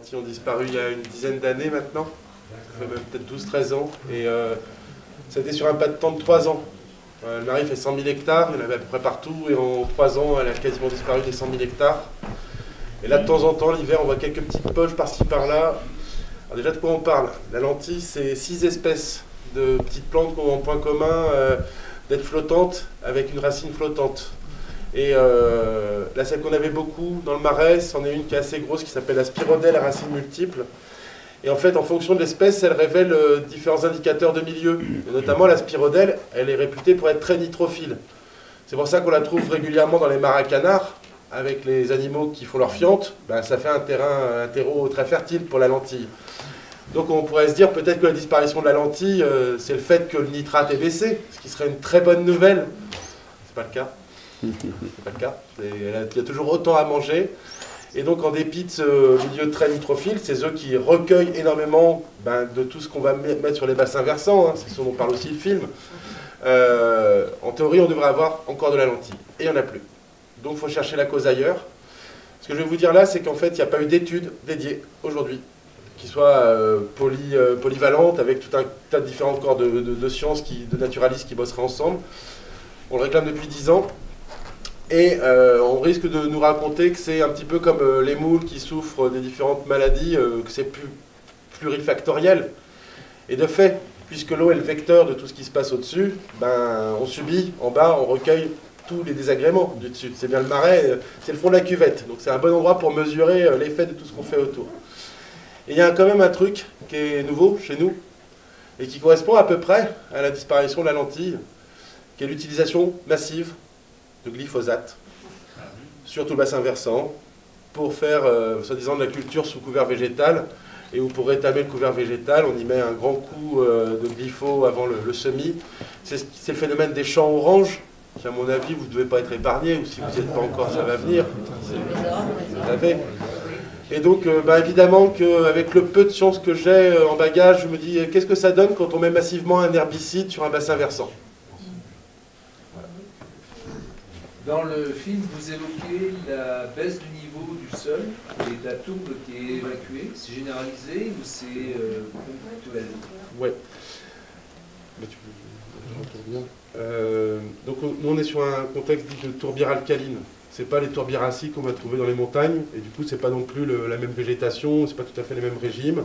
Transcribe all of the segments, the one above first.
lentilles ont disparu il y a une dizaine d'années maintenant, ça fait même peut-être 12-13 ans, et c'était sur un pas de temps de 3 ans. Le marais fait 100 000 hectares, il y en avait à peu près partout, et en 3 ans, elle a quasiment disparu des 100 000 hectares. Et là, de temps en temps, l'hiver, on voit quelques petites poches par-ci par-là. Alors déjà, de quoi on parle? La lentille, c'est 6 espèces de petites plantes qui ont en point commun d'être flottantes avec une racine flottante. Et là, celle qu'on avait beaucoup dans le marais, c'en est une qui est assez grosse, qui s'appelle la spirodèle à racines multiples. Et en fait, en fonction de l'espèce, elle révèle différents indicateurs de milieu. Et notamment, la spirodèle, elle est réputée pour être très nitrophile. C'est pour ça qu'on la trouve régulièrement dans les marais à canards, avec les animaux qui font leur fiente. Ben, ça fait un terreau très fertile pour la lentille. Donc on pourrait se dire peut-être que la disparition de la lentille, c'est le fait que le nitrate est baissé, ce qui serait une très bonne nouvelle. C'est pas le cas. C'est pas le cas. Il y a toujours autant à manger. Et donc en dépit de ce milieu très nitrophile, c'est eux qui recueillent énormément de tout ce qu'on va mettre sur les bassins versants, hein, c'est ce dont parle aussi le film. En théorie, on devrait avoir encore de la lentille. Et il n'y en a plus. Donc il faut chercher la cause ailleurs. Ce que je vais vous dire là, c'est qu'en fait, il n'y a pas eu d'études dédiées aujourd'hui, qui soient polyvalentes, avec tout un tas de différents corps de sciences, de naturalistes qui bosseraient ensemble. On le réclame depuis 10 ans. Et on risque de nous raconter que c'est un petit peu comme les moules qui souffrent des différentes maladies, que c'est plurifactoriel. Et de fait, puisque l'eau est le vecteur de tout ce qui se passe au-dessus, on subit, en bas, on recueille tous les désagréments du dessus. C'est bien le marais, c'est le fond de la cuvette. Donc c'est un bon endroit pour mesurer l'effet de tout ce qu'on fait autour. Et il y a quand même un truc qui est nouveau chez nous, et qui correspond à peu près à la disparition de la lentille, qui est l'utilisation massive de glyphosate sur tout le bassin versant pour faire, soi-disant, de la culture sous couvert végétal, et où pour rétamer le couvert végétal, on y met un grand coup de glypho avant le semis. C'est le phénomène des champs oranges, qui à mon avis, vous ne devez pas être épargné, ou si vous n'y êtes pas encore, ça va venir. Vous savez. Et donc, évidemment qu'avec le peu de science que j'ai en bagage, je me dis, qu'est-ce que ça donne quand on met massivement un herbicide sur un bassin versant? Dans le film, vous évoquez la baisse du niveau du sol et de la tourbe qui est évacuée. C'est généralisé ou c'est ponctuel? Ouais. Donc nous on est sur un contexte dit de tourbière alcaline. C'est pas les tourbières acides qu'on va trouver dans les montagnes, et du coup c'est pas non plus la même végétation, c'est pas tout à fait les mêmes régimes.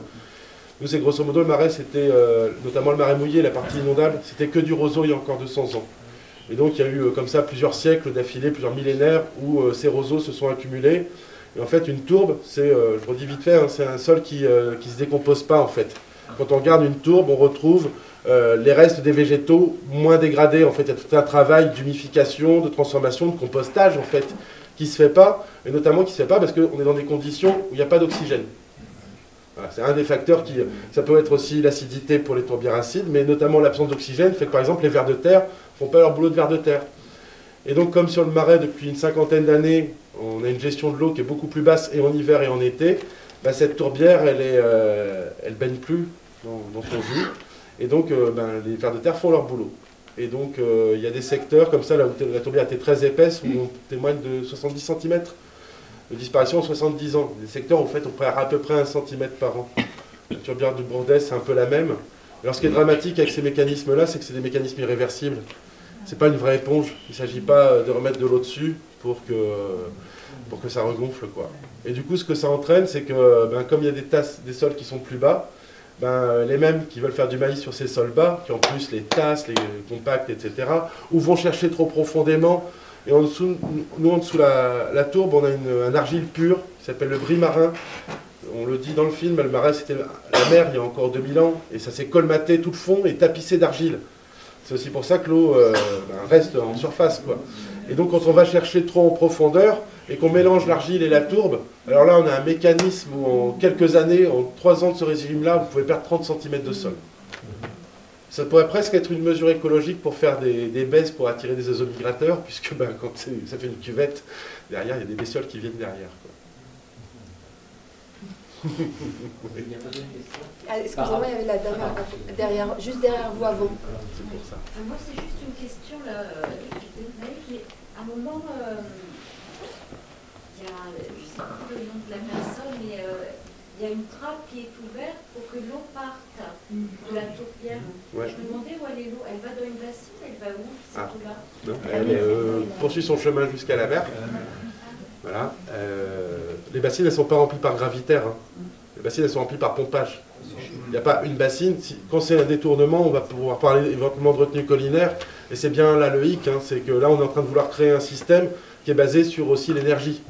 Nous c'est grosso modo le marais, c'était notamment le marais mouillé, la partie inondable, c'était que du roseau il y a encore 200 ans. Et donc il y a eu comme ça plusieurs siècles d'affilée, plusieurs millénaires où ces roseaux se sont accumulés. Et en fait une tourbe, c'est, je redis vite fait, hein, c'est un sol qui se décompose pas en fait. Quand on regarde une tourbe, on retrouve les restes des végétaux moins dégradés. En fait, il y a tout un travail d'humification, de transformation, de compostage en fait, qui se fait pas, et notamment qui se fait pas parce qu'on est dans des conditions où il n'y a pas d'oxygène. Voilà, c'est un des facteurs qui, ça peut être aussi l'acidité pour les tourbières acides, mais notamment l'absence d'oxygène fait que par exemple les vers de terre font pas leur boulot de vers de terre. Et donc comme sur le marais depuis une cinquantaine d'années, on a une gestion de l'eau qui est beaucoup plus basse et en hiver et en été, cette tourbière elle baigne plus dans son jus, et donc les vers de terre font leur boulot. Et donc il y a des secteurs comme ça là où la tourbière était très épaisse, où on témoigne de 70 cm de disparition en 70 ans. Des secteurs où en fait on perd à peu près 1 cm par an. La tourbière de Bourdais c'est un peu la même. Alors ce qui est dramatique avec ces mécanismes-là, c'est que c'est des mécanismes irréversibles. C'est pas une vraie éponge. Il ne s'agit pas de remettre de l'eau dessus pour que ça regonfle, quoi. Et du coup, ce que ça entraîne, c'est que comme il y a des sols qui sont plus bas, les mêmes qui veulent faire du maïs sur ces sols bas, qui en plus les tassent, les compactent, etc., ou vont chercher trop profondément. Et en dessous, nous, en dessous la tourbe, on a un argile pur qui s'appelle le bris marin. On le dit dans le film, le marais c'était la mer il y a encore 2000 ans, et ça s'est colmaté tout le fond et tapissé d'argile. C'est aussi pour ça que l'eau reste en surface, quoi. Et donc quand on va chercher trop en profondeur et qu'on mélange l'argile et la tourbe, alors là on a un mécanisme où en quelques années, en 3 ans de ce régime-là, vous pouvez perdre 30 cm de sol. Ça pourrait presque être une mesure écologique pour faire des baisses pour attirer des oiseaux migrateurs, puisque quand ça fait une cuvette, derrière il y a des bestioles qui viennent derrière, quoi. Excusez-moi, il y avait la dernière, juste derrière vous avant. C'est pour ça. Moi, c'est juste une question là. À un moment, il y a, je ne sais plus le nom de la personne, mais il y y a une trappe qui est ouverte pour que l'eau parte de la tourbière. Ouais. Je me demandais où allait l'eau. Elle va dans une bassine, elle va où cette Ah. eau-là? Non, elle poursuit son chemin jusqu'à la mer. Voilà. Les bassines, elles ne sont pas remplies par gravitaire. Hein. Les bassines, elles sont remplies par pompage. Il n'y a pas une bassine. Quand c'est un détournement, on va pouvoir parler éventuellement de retenue collinaire. Et c'est bien là le hic, hein, c'est que là, on est en train de vouloir créer un système qui est basé sur aussi l'énergie.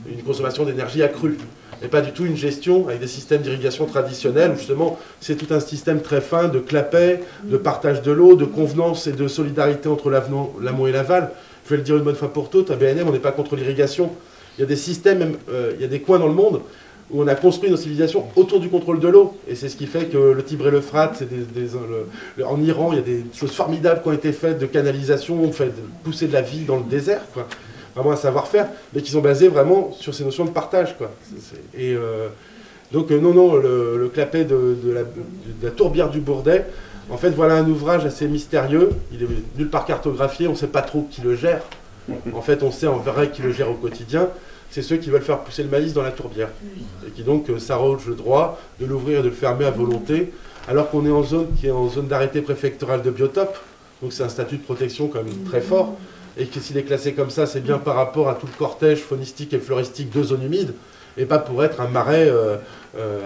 Une consommation d'énergie accrue. Et pas du tout une gestion avec des systèmes d'irrigation traditionnels, où justement, c'est tout un système très fin de clapets, de partage de l'eau, de convenance et de solidarité entre l'amont et l'aval. Je vais le dire une bonne fois pour toutes, à BNM, on n'est pas contre l'irrigation. Il y a des systèmes, il y a des coins dans le monde où on a construit nos civilisations autour du contrôle de l'eau. Et c'est ce qui fait que le Tibre et l'Euphrate, en Iran, il y a des choses formidables qui ont été faites de canalisation, on fait pousser de la vie dans le désert, quoi. Vraiment un savoir-faire, mais qui sont basés vraiment sur ces notions de partage, quoi. Donc non, le clapet de la tourbière du Bourdet, en fait, voilà un ouvrage assez mystérieux. Il est nulle part cartographié, on ne sait pas trop qui le gère. En fait, on sait en vrai qui le gère au quotidien. C'est ceux qui veulent faire pousser le maïs dans la tourbière. Et qui donc s'arrogent le droit de l'ouvrir et de le fermer à volonté, alors qu'on est en zone qui est en zone d'arrêté préfectoral de biotope. Donc c'est un statut de protection quand même très fort. Et que s'il est classé comme ça, c'est bien par rapport à tout le cortège faunistique et floristique de zones humides, et pas pour être un marais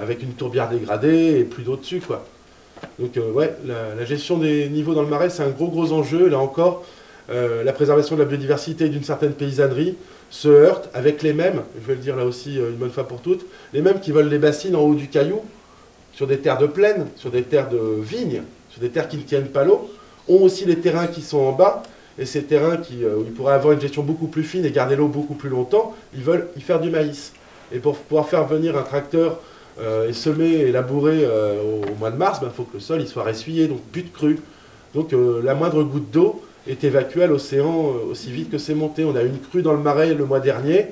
avec une tourbière dégradée et plus d'eau dessus, quoi. Donc ouais, la gestion des niveaux dans le marais, c'est un gros enjeu. Là encore, la préservation de la biodiversité et d'une certaine paysannerie se heurte avec les mêmes, je vais le dire là aussi une bonne fois pour toutes, les mêmes qui veulent les bassines en haut du caillou, sur des terres de plaine, sur des terres de vignes, sur des terres qui ne tiennent pas l'eau, ont aussi les terrains qui sont en bas, et ces terrains où ils pourraient avoir une gestion beaucoup plus fine et garder l'eau beaucoup plus longtemps, ils veulent y faire du maïs. Et pour pouvoir faire venir un tracteur et semer et labourer au mois de mars, il faut que le sol il soit ressuyé, donc plus de crue. Donc la moindre goutte d'eau est évacuée à l'océan aussi vite que c'est monté. On a eu une crue dans le Marais le mois dernier,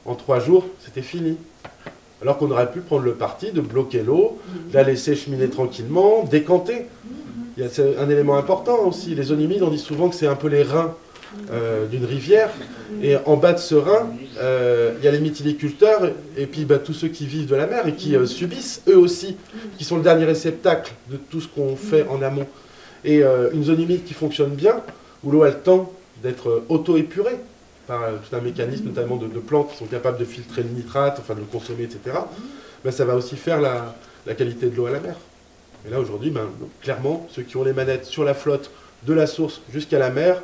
en 3 jours, c'était fini. Alors qu'on aurait pu prendre le parti de bloquer l'eau, de la laisser cheminer tranquillement, décanter. Il y a un élément important aussi, les zones humides, on dit souvent que c'est un peu les reins d'une rivière, et en bas de ce rein, il y a les mytiliculteurs, et puis tous ceux qui vivent de la mer, et qui subissent, eux aussi, qui sont le dernier réceptacle de tout ce qu'on fait en amont. Et une zone humide qui fonctionne bien, où l'eau a le temps d'être auto-épurée, par tout un mécanisme notamment de plantes qui sont capables de filtrer le nitrate, enfin de le consommer, etc., ça va aussi faire la qualité de l'eau à la mer. Et là, aujourd'hui, clairement, ceux qui ont les manettes sur la flotte, de la source jusqu'à la mer,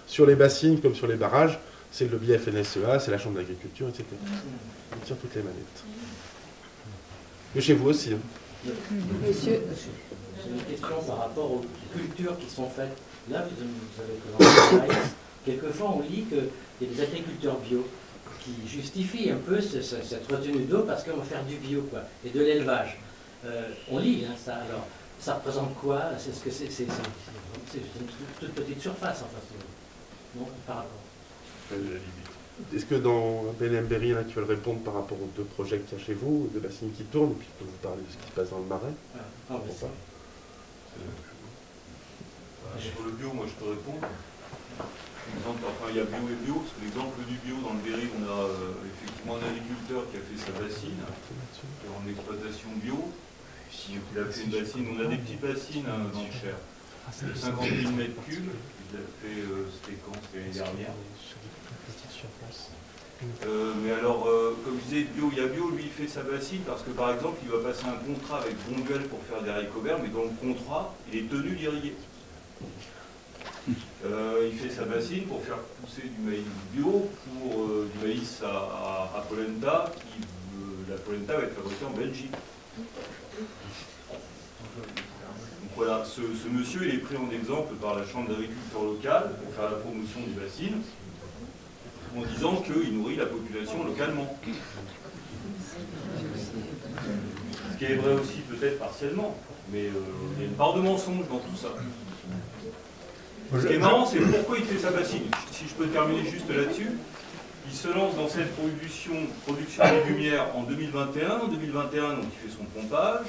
sur les bassines comme sur les barrages, c'est le lobby FNSEA, c'est la Chambre d'agriculture, etc. Ils tirent toutes les manettes. Mais chez vous aussi. Hein. Monsieur. J'ai une question par rapport aux cultures qui sont faites. Là, vous avez présenté le maïs. Quelquefois, on lit qu'il y a des agriculteurs bio qui justifient un peu cette retenue d'eau parce qu'on va faire du bio, quoi, et de l'élevage. On lit ça, alors ça représente quoi? C'est ce que c'est une toute petite surface, enfin, non, par rapport. Est-ce que dans BNM Berry, il y en a qui veulent répondre par rapport aux 2 projets qu'il y a chez vous, 2 bassines qui tournent, et puis je peux vous parler de ce qui se passe dans le Marais? Sur le bio, moi je peux répondre. Enfin, il y a bio et bio, parce que l'exemple du bio dans le Berry, on a effectivement un agriculteur qui a fait sa bassine, qui est en exploitation bio. Il a fait une bassine, on a des petites bassines dans le Cher, de 50 000 m3. Il a fait, c'était quand? C'était l'année dernière. Mais alors, comme je disais, bio, il y a bio, lui il fait sa bassine parce que par exemple, il va passer un contrat avec Bonduel pour faire des haricots verts, mais dans le contrat, il est tenu d'irriguer. Il fait sa bassine pour faire pousser du maïs bio, pour du maïs à polenta, la polenta va être fabriquée en Belgique. Donc voilà, ce monsieur il est pris en exemple par la Chambre d'agriculture locale pour faire la promotion des bassines, en disant qu'il nourrit la population localement. Ce qui est vrai aussi peut-être partiellement, mais il y a une part de mensonge dans tout ça. Ce qui est marrant, c'est pourquoi il fait sa bassine. Si je peux terminer juste là-dessus, il se lance dans cette production légumière en 2021. En 2021, donc, il fait son pompage.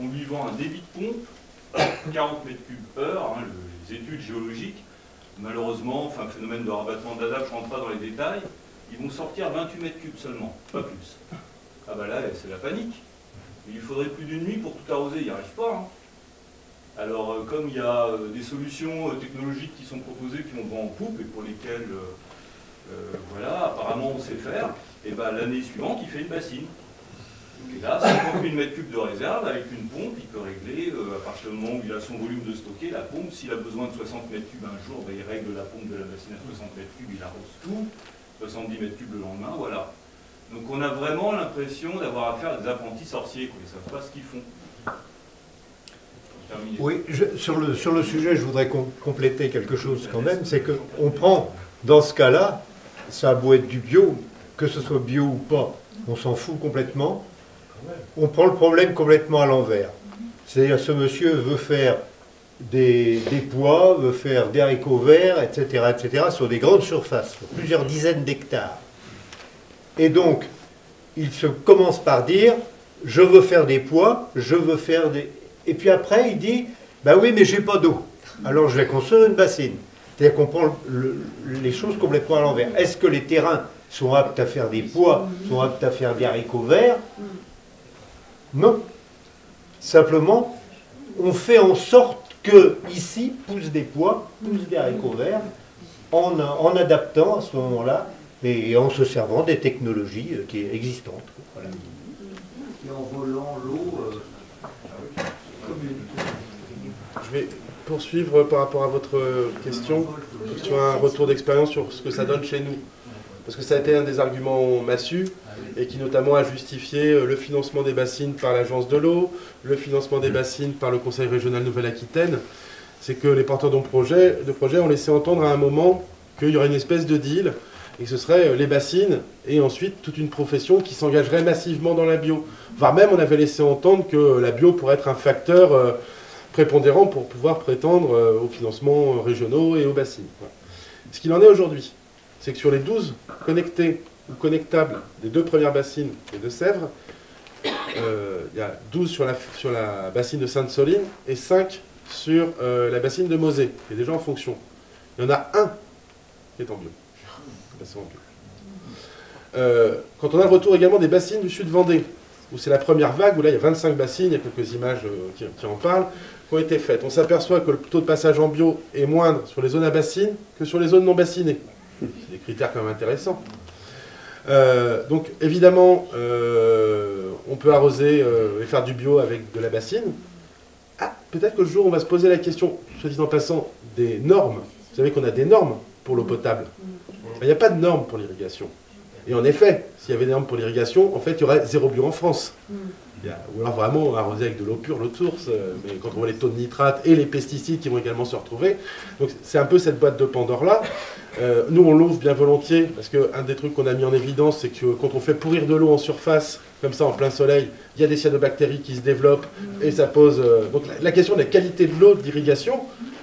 On lui vend un débit de pompe, 40 m3/h, les études géologiques. Malheureusement, enfin, phénomène de rabattement d'ADAP, je ne rentre pas dans les détails, ils vont sortir 28 m3 seulement, pas plus. Ah bah là, c'est la panique. Il lui faudrait plus d'une nuit pour tout arroser, il n'y arrive pas. Hein. Alors, comme il y a des solutions technologiques qui sont proposées, qui vont vent en poupe et pour lesquelles, voilà, apparemment on sait faire, et ben l'année suivante, il fait une bassine. Et là, 50 000 m3 de réserve, avec une pompe, il peut régler, à partir du moment où il a son volume de stocker, la pompe, s'il a besoin de 60 m3 un jour, ben, il règle la pompe de la bassine à 60 m3, il arrose tout, 70 m3 le lendemain, voilà. Donc on a vraiment l'impression d'avoir affaire à des apprentis sorciers, quoi. Ils ne savent pas ce qu'ils font. Oui, sur le sujet, je voudrais compléter quelque chose quand même, c'est qu'on prend, dans ce cas-là, ça a beau être du bio, que ce soit bio ou pas, on s'en fout complètement, on prend le problème complètement à l'envers. C'est-à-dire, ce monsieur veut faire des pois, veut faire des haricots verts, etc., sur des grandes surfaces, sur plusieurs dizaines d'hectares. Et donc, il se commence par dire, je veux faire des pois, je veux faire des... Et puis après, il dit, ben oui, mais j'ai pas d'eau. Alors je vais construire une bassine. C'est-à-dire qu'on prend les choses complètement à l'envers. Est-ce que les terrains sont aptes à faire des pois, sont aptes à faire des haricots verts? Non. Simplement, on fait en sorte que ici poussent des pois, poussent des haricots verts, en adaptant à ce moment-là et en se servant des technologies qui sont existantes. Voilà. Et en volant l'eau commune. Je vais poursuivre par rapport à votre question sur un retour d'expérience sur ce que ça donne chez nous. Parce que ça a été un des arguments massus et qui notamment a justifié le financement des bassines par l'Agence de l'eau, le financement des bassines par le Conseil régional Nouvelle-Aquitaine. C'est que les porteurs de projets ont laissé entendre à un moment qu'il y aurait une espèce de deal et que ce serait les bassines et ensuite toute une profession qui s'engagerait massivement dans la bio. Voire même on avait laissé entendre que la bio pourrait être un facteur prépondérant pour pouvoir prétendre aux financements régionaux et aux bassines. Voilà. Ce qu'il en est aujourd'hui, c'est que sur les 12 connectés ou connectables des 2 premières bassines des Deux-Sèvres, il y a 12 sur la bassine de Sainte-Soline et 5 sur la bassine de Mosée, qui est déjà en fonction. Il y en a un qui est en bio. Quand on a le retour également des bassines du sud Vendée, où c'est la première vague, où là il y a 25 bassines, il y a quelques images qui en parlent, qui ont été faites. On s'aperçoit que le taux de passage en bio est moindre sur les zones à bassines que sur les zones non bassinées. C'est des critères quand même intéressants. Donc évidemment, on peut arroser et faire du bio avec de la bassine. Ah, peut-être que le jour où on va se poser la question, soit dit en passant, des normes. Vous savez qu'on a des normes pour l'eau potable. Il n'y a pas de normes pour l'irrigation. Et en effet, s'il y avait des normes pour l'irrigation, en fait, il y aurait 0 bio en France. Ou alors vraiment arroser avec de l'eau pure, l'eau de source, mais quand on voit les taux de nitrate et les pesticides qui vont également se retrouver. Donc c'est un peu cette boîte de Pandore-là. Nous, on l'ouvre bien volontiers, parce qu'un des trucs qu'on a mis en évidence, c'est que quand on fait pourrir de l'eau en surface, comme ça en plein soleil, il y a des cyanobactéries qui se développent, et ça pose... donc la question de la qualité de l'eau d'irrigation,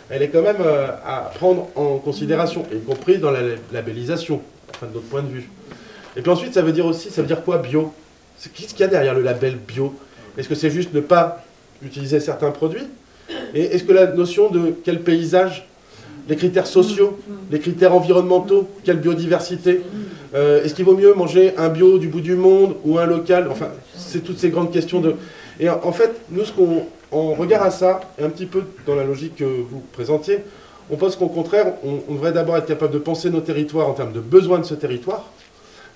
elle est quand même à prendre en considération, y compris dans la labellisation, enfin de notre point de vue. Et puis ensuite, ça veut dire quoi bio? Qu'est-ce qu'il y a derrière le label bio? Est-ce que c'est juste ne pas utiliser certains produits? Et est-ce que la notion de quel paysage, les critères sociaux, les critères environnementaux, quelle biodiversité, est-ce qu'il vaut mieux manger un bio du bout du monde ou un local? Enfin, c'est toutes ces grandes questions de... Et en fait, nous, on regarde à ça, et un petit peu dans la logique que vous présentiez, on pense qu'au contraire, on devrait d'abord être capable de penser nos territoires en termes de besoins de ce territoire,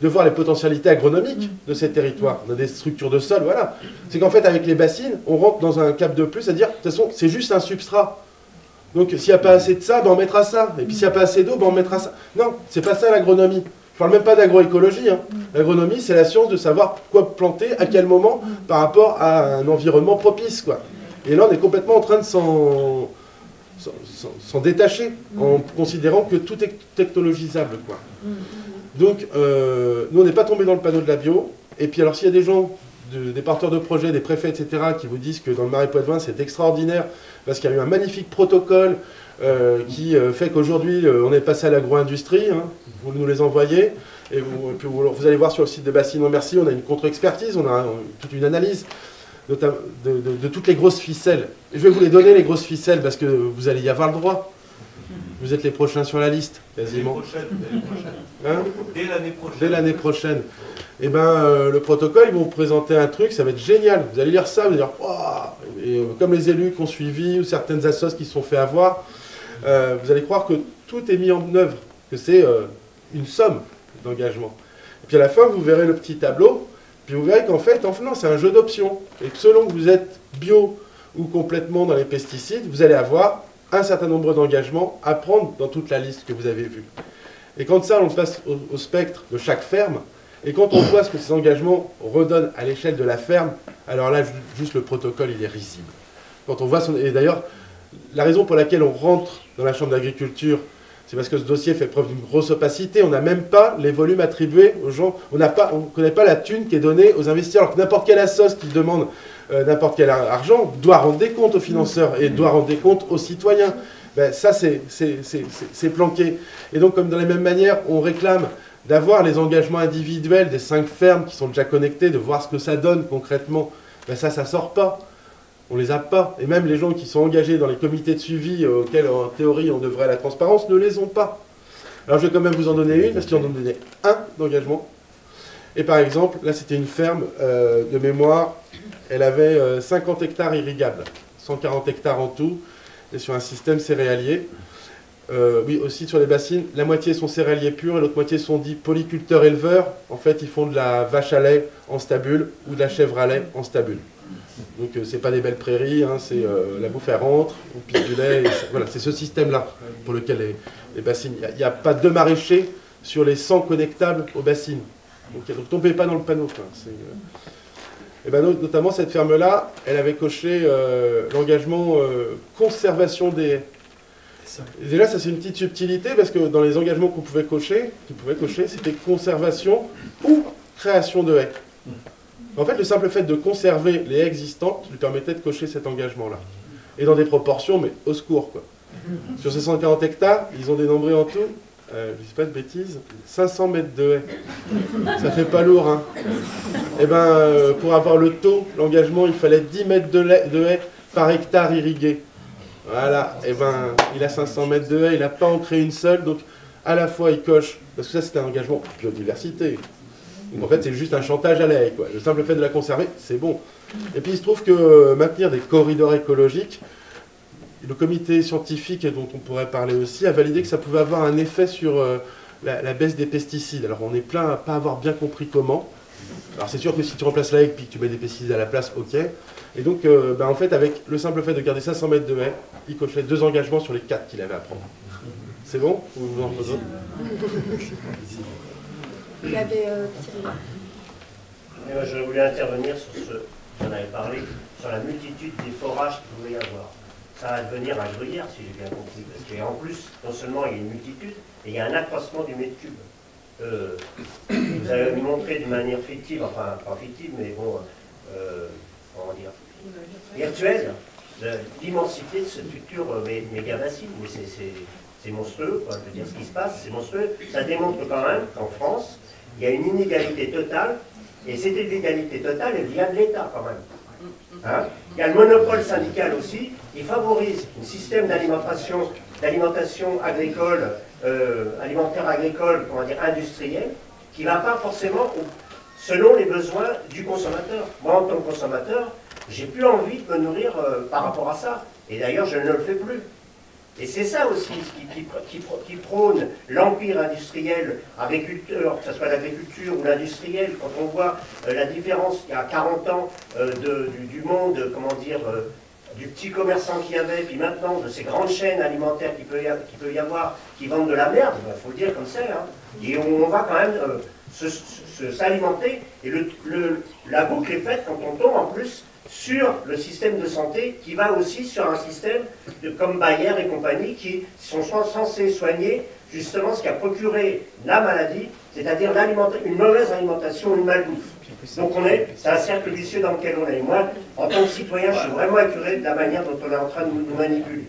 de voir les potentialités agronomiques de ces territoires. On a des structures de sol, voilà. C'est qu'en fait, avec les bassines, on rentre dans un cap de plus, c'est-à-dire, de toute façon, c'est juste un substrat. Donc, s'il n'y a pas assez de ça, ben on mettra ça. Et puis, s'il n'y a pas assez d'eau, ben on mettra ça. Non, c'est pas ça l'agronomie. Je parle même pas d'agroécologie. Hein. L'agronomie, c'est la science de savoir quoi planter, à quel moment, par rapport à un environnement propice, quoi. Et là, on est complètement en train de s'en détacher, en considérant que tout est technologisable, quoi. Donc, nous, on n'est pas tombé dans le panneau de la bio. Et puis, alors, s'il y a des gens, des porteurs de projets, des préfets, etc., qui vous disent que dans le Marais Poitevin, c'est extraordinaire, parce qu'il y a eu un magnifique protocole qui fait qu'aujourd'hui, on est passé à l'agro-industrie, hein, vous nous les envoyez, et puis vous allez voir sur le site de Bassines en Merci, on a une contre-expertise, on a toute une analyse de toutes les grosses ficelles. Et je vais vous les donner, les grosses ficelles, parce que vous allez y avoir le droit. Vous êtes les prochains sur la liste, quasiment. Dès l'année prochaine. Hein? Dès l'année prochaine. Et ben le protocole, ils vont vous présenter un truc, ça va être génial. Vous allez lire ça, vous allez dire, waouh, comme les élus qui ont suivi ou certaines assos qui se sont fait avoir, vous allez croire que tout est mis en œuvre, que c'est une somme d'engagement. Et puis à la fin, vous verrez le petit tableau, puis vous verrez qu'en fait, non, c'est un jeu d'options. Et que selon que vous êtes bio ou complètement dans les pesticides, vous allez avoir un certain nombre d'engagements à prendre dans toute la liste que vous avez vue. Et quand ça, on passe au spectre de chaque ferme, et quand on voit ce que ces engagements redonnent à l'échelle de la ferme, alors là, juste le protocole, il est risible. Quand on voit et d'ailleurs, la raison pour laquelle on rentre dans la Chambre d'agriculture, c'est parce que ce dossier fait preuve d'une grosse opacité. On n'a même pas les volumes attribués aux gens. On ne connaît pas la thune qui est donnée aux investisseurs. Alors que n'importe quelle assoce qui demande n'importe quel argent doit rendre des comptes aux financeurs et doit rendre des comptes aux citoyens. Ben, ça, c'est planqué. Et donc, comme de la même manière, on réclame d'avoir les engagements individuels des 5 fermes qui sont déjà connectées, de voir ce que ça donne concrètement, ben ça ne sort pas. On ne les a pas. Et même les gens qui sont engagés dans les comités de suivi auxquels, en théorie, on devrait la transparence, ne les ont pas. Alors je vais quand même vous en donner une, parce qu'ils en ont donné un d'engagement. Et par exemple, là c'était une ferme de mémoire, elle avait 50 hectares irrigables, 140 hectares en tout, et sur un système céréalier. Oui, aussi sur les bassines, la moitié sont céréaliers purs et l'autre moitié sont dits polyculteurs-éleveurs. En fait, ils font de la vache à lait en stabule ou de la chèvre à lait en stabule. Donc, c'est pas des belles prairies, hein, c'est la bouffe, elle rentre, on pique du lait. Voilà, c'est ce système-là pour lequel les bassines. Il n'y a pas de maraîchers sur les 100 connectables aux bassines. Donc, ne tombez pas dans le panneau. Et ben, notamment, cette ferme-là, elle avait coché l'engagement conservation des haies. Et déjà, ça c'est une petite subtilité parce que dans les engagements qu'on pouvait cocher, c'était conservation ou création de haies. En fait, le simple fait de conserver les haies existantes lui permettait de cocher cet engagement-là. Et dans des proportions, mais au secours, quoi. Sur ces 140 hectares, ils ont dénombré en tout, je ne dis pas de bêtises, 500 mètres de haies. Ça fait pas lourd, hein. Et ben, pour avoir le taux, l'engagement, il fallait 10 mètres de haies par hectare irrigué. Voilà, et ben, il a 500 mètres de haies, il n'a pas en créé une seule, donc à la fois il coche, parce que ça c'était un engagement biodiversité. Donc en fait c'est juste un chantage à la haie, quoi. Le simple fait de la conserver, c'est bon. Et puis il se trouve que maintenir des corridors écologiques, le comité scientifique, et dont on pourrait parler aussi, a validé que ça pouvait avoir un effet sur la baisse des pesticides. Alors on est plein à ne pas avoir bien compris comment. Alors c'est sûr que si tu remplaces la haie et que tu mets des pesticides à la place, ok. Et donc, en fait, avec le simple fait de garder 500 mètres de haies, il cochait 2 engagements sur les 4 qu'il avait à prendre. C'est bon? Ou vous en faites d'autres? Il y avait Je voulais intervenir sur ce qu'on avait parlé, sur la multitude des forages qu'il pouvait y avoir. Ça va devenir un gruyère, si j'ai bien compris. Parce qu'en plus, non seulement il y a une multitude, et il y a un accroissement du mètre cube. Vous avez montré d'une manière fictive, enfin pas fictive, mais bon, comment dire, virtuelle, l'immensité de ce futur méga bassine. Mais c'est monstrueux, quoi. Je veux dire, ce qui se passe, c'est monstrueux. Ça démontre quand même qu'en France, il y a une inégalité totale, et cette inégalité totale, elle vient de l'État quand même. Hein? Il y a le monopole syndical aussi, il favorise un système d'alimentation agricole, alimentaire agricole, comment dire, industriel, qui ne va pas forcément selon les besoins du consommateur. Moi, en tant que consommateur, j'ai plus envie de me nourrir par rapport à ça. Et d'ailleurs, je ne le fais plus. Et c'est ça aussi qui prône l'empire industriel, agriculteur, que ce soit l'agriculture ou l'industriel, quand on voit la différence il y a 40 ans du monde, comment dire, du petit commerçant qu'il y avait, puis maintenant de ces grandes chaînes alimentaires qu'il peut y avoir, qui vendent de la merde, il faut le dire comme ça, hein. Et on va quand même s'alimenter, et la boucle est faite quand on tombe en plus sur le système de santé qui va aussi sur un système comme Bayer et compagnie qui sont censés soigner justement ce qui a procuré la maladie, c'est-à-dire une mauvaise alimentation, une malbouffe. Donc c'est un cercle vicieux dans lequel on est. Moi, en tant que citoyen, je suis vraiment écœuré de la manière dont on est en train de nous manipuler.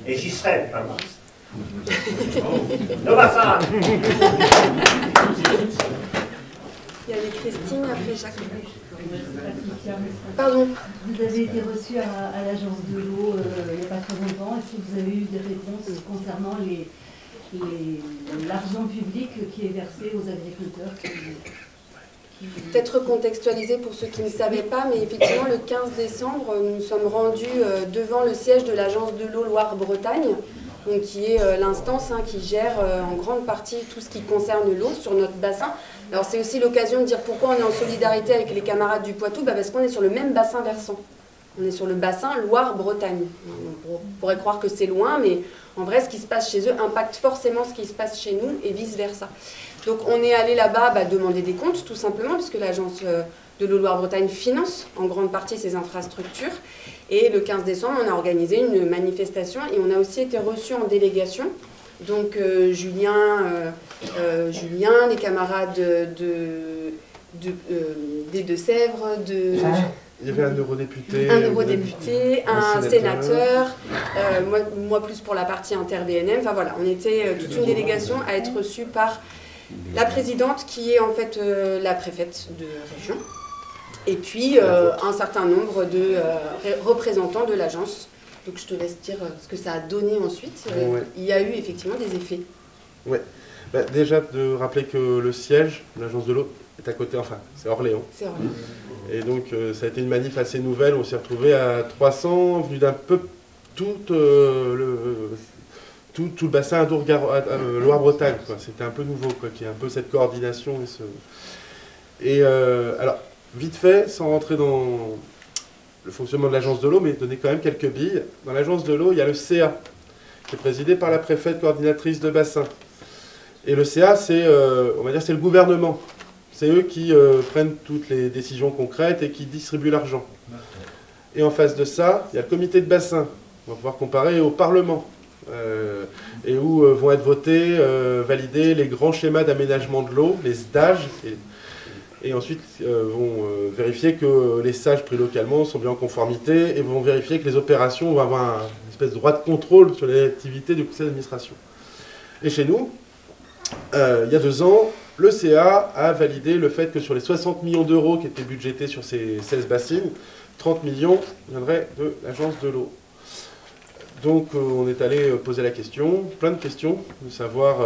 Et j'y serai, fin mars. Nova. il y avait Christine, après Jacques. Pardon. Vous avez été reçu à l'agence de l'eau il n'y a pas très longtemps. Est-ce que vous avez eu des réponses concernant l'argent public qui est versé aux agriculteurs. Peut-être recontextualiser pour ceux qui ne savaient pas, mais effectivement, le 15 décembre, nous sommes rendus devant le siège de l'Agence de l'eau Loire-Bretagne, donc qui est l'instance qui gère en grande partie tout ce qui concerne l'eau sur notre bassin. Alors c'est aussi l'occasion de dire pourquoi on est en solidarité avec les camarades du Poitou, parce qu'on est sur le même bassin versant. On est sur le bassin Loire-Bretagne. On pourrait croire que c'est loin, mais en vrai, ce qui se passe chez eux impacte forcément ce qui se passe chez nous et vice-versa. Donc on est allé là-bas demander des comptes, tout simplement, puisque l'Agence de l'eau Loire-Bretagne finance en grande partie ces infrastructures. Et le 15 décembre, on a organisé une manifestation et on a aussi été reçus en délégation. Donc Julien, les camarades des Deux-Sèvres, il y avait un eurodéputé, un sénateur, moi plus pour la partie inter-BNM. Enfin voilà, on était toute une délégation à être reçue par la présidente qui est en fait la préfète de région. Et puis un certain nombre de représentants de l'agence. Donc je te laisse dire ce que ça a donné ensuite. Ouais. Il y a eu effectivement des effets. Ouais. Déjà de rappeler que le siège de l'agence de l'eau est à côté, enfin c'est Orléans. C'est Orléans. Et donc ça a été une manif assez nouvelle, on s'est retrouvé à 300, venu d'un peu tout le bassin Loire-Bretagne. C'était un peu nouveau, qu'il y ait un peu cette coordination. Alors, vite fait, sans rentrer dans le fonctionnement de l'agence de l'eau, mais donner quand même quelques billes. Dans l'agence de l'eau, il y a le CA, qui est présidé par la préfète coordinatrice de bassin. Et le CA, on va dire, c'est le gouvernement. C'est eux qui prennent toutes les décisions concrètes et qui distribuent l'argent. Et en face de ça, il y a le comité de bassin. On va pouvoir comparer au Parlement. Et où vont être votés, validés les grands schémas d'aménagement de l'eau, les SDAG, et ensuite vont vérifier que les sages pris localement sont bien en conformité et vont vérifier que les opérations vont avoir une espèce de droit de contrôle sur les activités du conseil d'administration. Et chez nous, il y a 2 ans, le CA a validé le fait que sur les 60 millions d'euros qui étaient budgétés sur ces 16 bassines, 30 millions viendraient de l'agence de l'eau. Donc on est allé poser la question, plein de questions, de savoir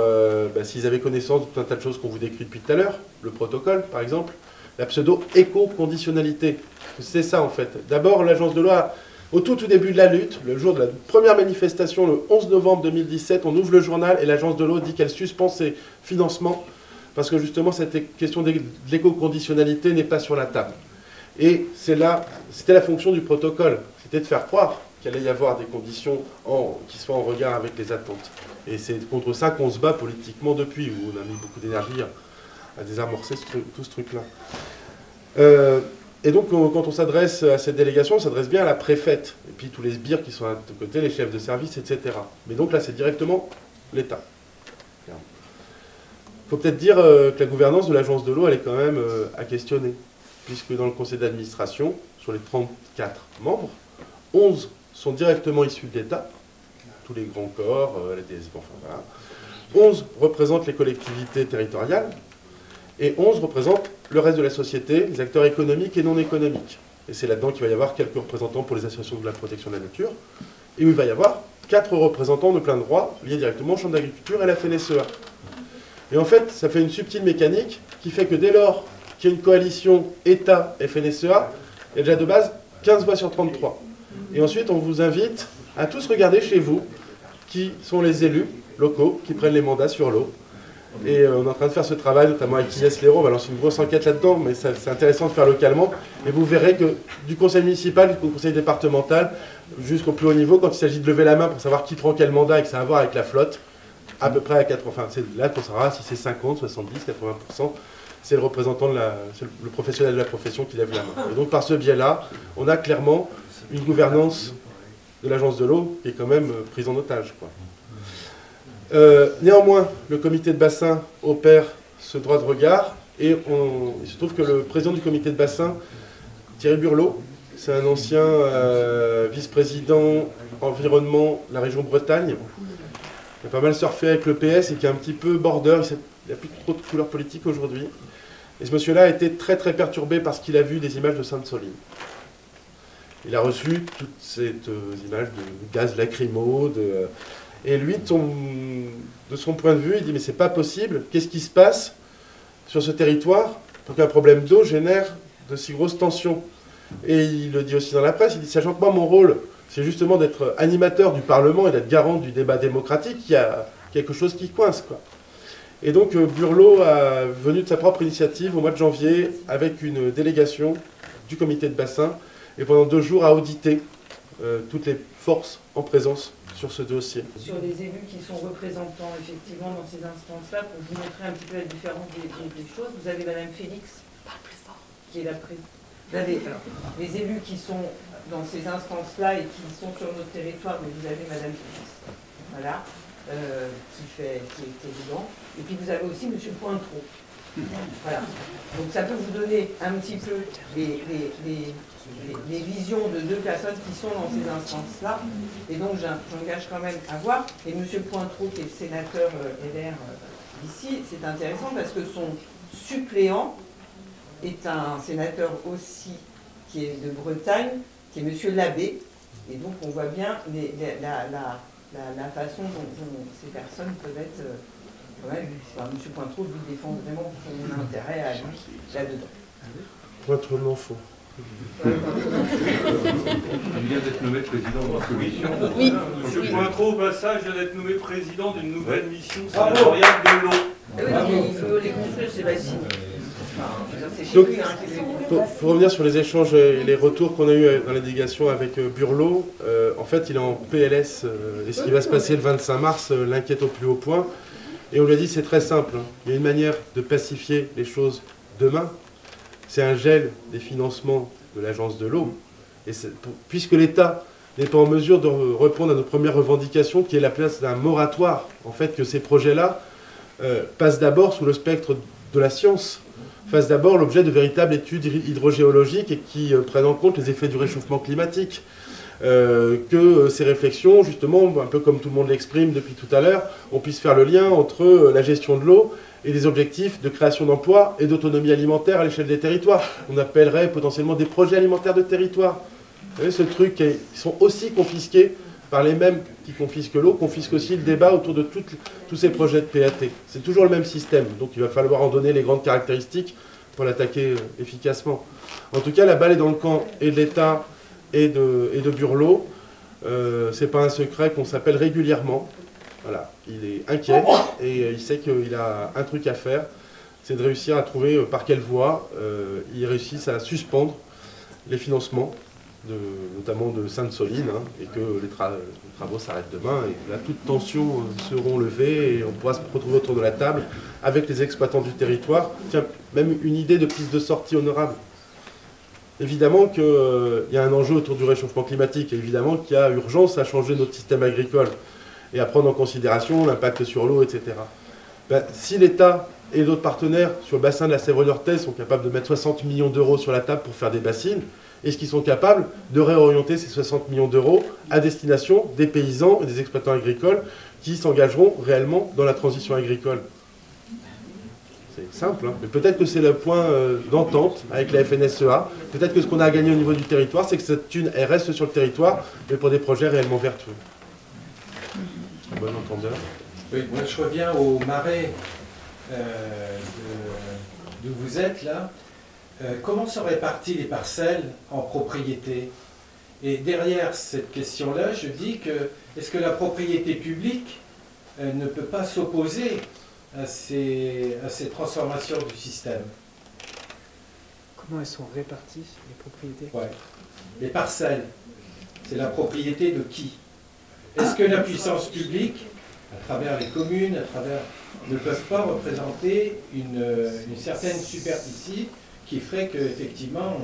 s'ils avaient connaissance de tout un tas de choses qu'on vous décrit depuis tout à l'heure, le protocole par exemple, la pseudo-éco-conditionnalité. C'est ça en fait. D'abord l'agence de l'eau, au tout début de la lutte, le jour de la première manifestation, le 11 novembre 2017, on ouvre le journal et l'agence de l'eau dit qu'elle suspend ses financements parce que justement cette question de l'éco-conditionnalité n'est pas sur la table. Et c'était la fonction du protocole, c'était de faire croire qu'il allait y avoir des conditions qui soient en regard avec les attentes. Et c'est contre ça qu'on se bat politiquement depuis, où on a mis beaucoup d'énergie à désamorcer tout ce truc-là. Et donc, quand on s'adresse à cette délégation, on s'adresse bien à la préfète, et puis tous les sbires qui sont à côté, les chefs de service, etc. Mais donc là, c'est directement l'État. Il faut peut-être dire que la gouvernance de l'agence de l'eau, elle est quand même à questionner, puisque dans le conseil d'administration, sur les 34 membres, 11 sont directement issus de l'État, tous les grands corps, la DSB, enfin voilà. 11 représentent les collectivités territoriales, et 11 représentent le reste de la société, les acteurs économiques et non économiques. Et c'est là-dedans qu'il va y avoir quelques représentants pour les associations de la protection de la nature, et où il va y avoir 4 représentants de plein droit liés directement au champ d'agriculture et à la FNSEA. Et en fait, ça fait une subtile mécanique qui fait que dès lors qu'il y a une coalition État-FNSEA, il y a déjà de base 15 voix sur 33. Et ensuite, on vous invite à tous regarder chez vous qui sont les élus locaux qui prennent les mandats sur l'eau. Et on est en train de faire ce travail, notamment avec Inès Léraud, on va lancer une grosse enquête là-dedans, mais c'est intéressant de faire localement. Et vous verrez que du conseil municipal jusqu'au conseil départemental, jusqu'au plus haut niveau, quand il s'agit de lever la main pour savoir qui prend quel mandat et que ça a à voir avec la flotte, à peu près à 80%, enfin c'est là qu'on saura si c'est 50, 70, 80%, c'est le représentant, c'est le professionnel de la profession qui lève la main. Et donc par ce biais-là, on a clairement une gouvernance de l'agence de l'eau qui est quand même prise en otage, quoi. Néanmoins, le comité de bassin opère ce droit de regard et il se trouve que le président du comité de bassin, Thierry Burlot, c'est un ancien vice-président environnement de la région Bretagne, qui a pas mal surfé avec le PS et qui est un petit peu border, il n'y a plus trop de couleur politique aujourd'hui. Et ce monsieur-là a été très très perturbé parce qu'il a vu des images de Sainte-Soline. Il a reçu toutes ces images de gaz lacrymo, Et lui, de son point de vue, il dit mais c'est pas possible, qu'est-ce qui se passe sur ce territoire pour qu'un problème d'eau génère de si grosses tensions? Et il le dit aussi dans la presse, il dit sachant que moi mon rôle c'est justement d'être animateur du Parlement et d'être garant du débat démocratique, il y a quelque chose qui coince, quoi. Et donc Burlot a venu de sa propre initiative au mois de janvier avec une délégation du comité de bassin et pendant 2 jours a audité toutes les forces en présence sur ce dossier. Sur les élus qui sont représentants effectivement dans ces instances-là, pour vous montrer un petit peu la différence des choses, vous avez Madame Félix, qui est la présidente. Vous avez alors, les élus qui sont dans ces instances-là et qui sont sur notre territoire, mais vous avez Madame Félix, voilà, qui est évident. Et puis vous avez aussi Monsieur Pointreau. Voilà. Donc ça peut vous donner un petit peu les visions de 2 personnes qui sont dans ces instances-là. Et donc j'engage quand même à voir. Et M. Pointreau, qui est sénateur LR ici, c'est intéressant parce que son suppléant est un sénateur aussi qui est de Bretagne, qui est M. Labbé. Et donc on voit bien la façon dont ces personnes peuvent être... M. Pointreau lui défend vraiment son intérêt à lui là-dedans. Pointreau m'en faut. Il vient d'être nommé président de la commission. Oui. M. Pointreau, au passage, vient d'être nommé président d'une nouvelle mission sénatoriale de l'eau. Oui, il faut les construire, c'est facile. Donc, pour revenir sur les échanges et les retours qu'on a eu dans la délégation avec Burlot, en fait, il est en PLS et ce qui va se passer le 25 mars l'inquiète au plus haut point. Et on lui a dit c'est très simple, hein. Il y a une manière de pacifier les choses demain, c'est un gel des financements de l'agence de l'eau. Et puisque l'État n'est pas en mesure de répondre à nos premières revendications, qui est la place d'un moratoire, en fait, que ces projets-là passent d'abord sous le spectre de la science, fassent d'abord l'objet de véritables études hydrogéologiques et qui prennent en compte les effets du réchauffement climatique. Que ces réflexions, justement, un peu comme tout le monde l'exprime depuis tout à l'heure, on puisse faire le lien entre la gestion de l'eau et des objectifs de création d'emplois et d'autonomie alimentaire à l'échelle des territoires. On appellerait potentiellement des projets alimentaires de territoire. Vous voyez, ce truc, ils sont aussi confisqués par les mêmes qui confisquent l'eau, confisquent aussi le débat autour de tous ces projets de PAT. C'est toujours le même système, donc il va falloir en donner les grandes caractéristiques pour l'attaquer efficacement. En tout cas, la balle est dans le camp et de l'État et de Burlot. C'est pas un secret qu'on s'appelle régulièrement. Voilà, il est inquiet et il sait qu'il a un truc à faire, c'est de réussir à trouver par quelle voie ils réussissent à suspendre les financements, notamment de Sainte-Soline, hein, et que les travaux s'arrêtent demain et là toutes tensions seront levées et on pourra se retrouver autour de la table avec les exploitants du territoire. Tiens, même une idée de piste de sortie honorable. Évidemment qu'il y a un enjeu autour du réchauffement climatique, et évidemment qu'il y a urgence à changer notre système agricole et à prendre en considération l'impact sur l'eau, etc. Ben, si l'État et d'autres partenaires sur le bassin de la Sèvre Niortaise sont capables de mettre 60 millions d'euros sur la table pour faire des bassines, est-ce qu'ils sont capables de réorienter ces 60 millions d'euros à destination des paysans et des exploitants agricoles qui s'engageront réellement dans la transition agricole? C'est simple, hein. Mais peut-être que c'est le point d'entente avec la FNSEA. Peut-être que ce qu'on a à gagner au niveau du territoire, c'est que cette thune, elle reste sur le territoire, mais pour des projets réellement vertueux. Bon entendeur. Oui, moi je reviens au marais d'où vous êtes là. Comment sont réparties les parcelles en propriété? Et derrière cette question-là, je dis que est-ce que la propriété publique ne peut pas s'opposer à ces transformations du système? Comment elles sont réparties, les propriétés? Ouais. Les parcelles, c'est la propriété de qui? Est-ce que la puissance publique, à travers les communes, ne peuvent pas représenter une certaine superficie qui ferait qu'effectivement,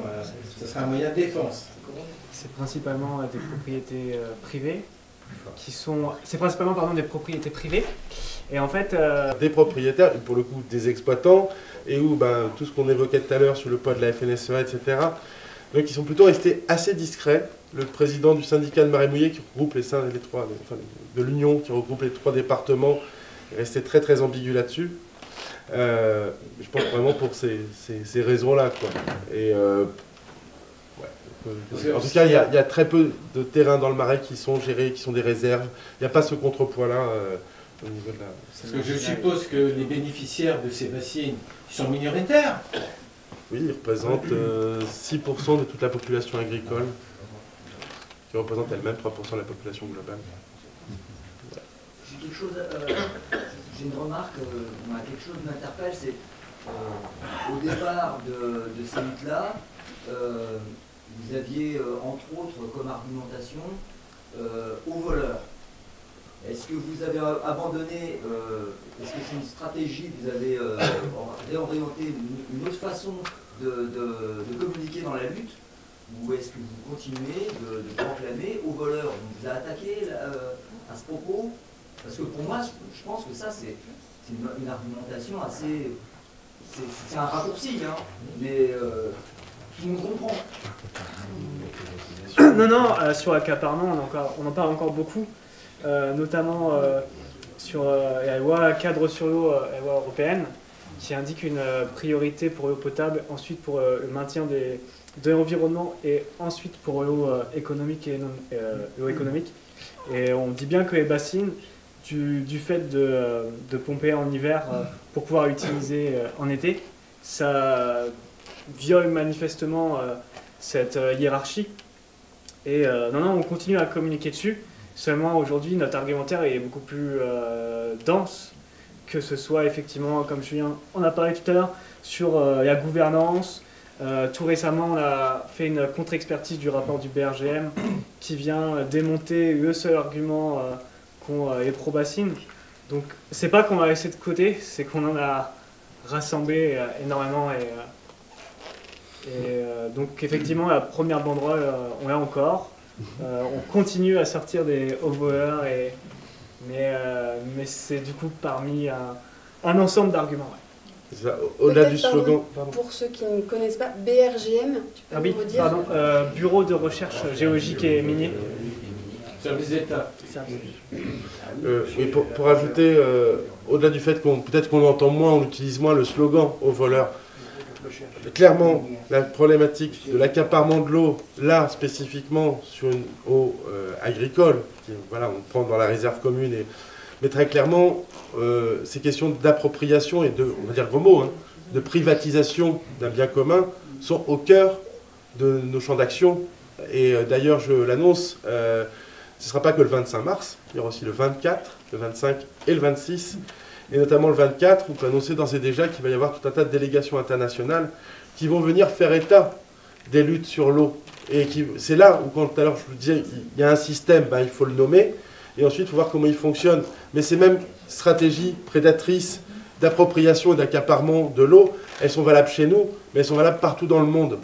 ce serait un moyen de défense? C'est principalement des propriétés privées. C'est principalement des propriétés privées. Et en fait, des propriétaires, pour le coup des exploitants, et où tout ce qu'on évoquait tout à l'heure sur le poids de la FNSEA, etc. Donc ils sont plutôt restés assez discrets. Le président du syndicat de marée mouillée qui regroupe de l'Union, qui regroupe les 3 départements, est resté très très ambigu là-dessus. Je pense vraiment pour ces raisons-là, quoi. Et En tout cas, il y a très peu de terrains dans le Marais qui sont gérés, qui sont des réserves. Il n'y a pas ce contrepoids-là au niveau de la... Parce que je suppose que les bénéficiaires de ces bassines sont minoritaires. Oui, ils représentent 6% de toute la population agricole, qui représente elle-même 3% de la population globale. J'ai quelque chose, j'ai une remarque, quelque chose m'interpelle, c'est au départ de ces luttes-là, vous aviez entre autres comme argumentation aux voleurs. Est-ce que vous avez abandonné, est-ce que c'est une stratégie, vous avez réorienté une autre façon de communiquer dans la lutte, ou est-ce que vous continuez de proclamer aux voleurs? On vous a attaqué à ce propos? Parce que pour moi, je pense que ça, c'est une argumentation assez... C'est un raccourci, hein, mais tout le monde comprend. Non, sur l'accaparement, on en parle encore beaucoup, notamment sur la loi cadre sur l'eau, la loi européenne, qui indique une priorité pour l'eau potable, ensuite pour le maintien de l'environnement et ensuite pour l'eau économique et l'eau économique. Et on dit bien que les bassines, du fait de pomper en hiver pour pouvoir l'utiliser en été, ça viole manifestement cette hiérarchie. Et non, on continue à communiquer dessus. Seulement aujourd'hui, notre argumentaire est beaucoup plus dense, que ce soit effectivement, comme Julien en a parlé tout à l'heure, sur la gouvernance. Tout récemment, on a fait une contre-expertise du rapport du BRGM qui vient démonter le seul argument qu'ont les pro-bassines. Donc, c'est pas qu'on va laisser de côté, c'est qu'on en a rassemblé énormément. Donc, effectivement, la première banderole, on l'a encore. On continue à sortir des hauts voleurs, mais c'est du coup parmi un ensemble d'arguments. Ouais. Au-delà du slogan. Pour ceux qui ne connaissent pas, BRGM, tu peux me redire? Pardon, Bureau de recherche géologique et minier. Service d'État. Oui, pour ajouter, au-delà du fait peut-être qu'on entend moins, on utilise moins le slogan aux voleurs. Clairement, la problématique de l'accaparement de l'eau, là spécifiquement sur une eau agricole, voilà, on prend dans la réserve commune, mais très clairement, ces questions d'appropriation et on va dire gros mots, hein, de privatisation d'un bien commun sont au cœur de nos champs d'action. Et d'ailleurs, je l'annonce, ce ne sera pas que le 25 mars, il y aura aussi le 24, le 25 et le 26. Et notamment le 24, on peut annoncer d'ores et déjà qu'il va y avoir tout un tas de délégations internationales qui vont venir faire état des luttes sur l'eau. Et c'est là où, quand tout à l'heure je vous disais, il y a un système, il faut le nommer, et ensuite il faut voir comment il fonctionne. Mais ces mêmes stratégies prédatrices d'appropriation et d'accaparement de l'eau, elles sont valables chez nous, mais elles sont valables partout dans le monde.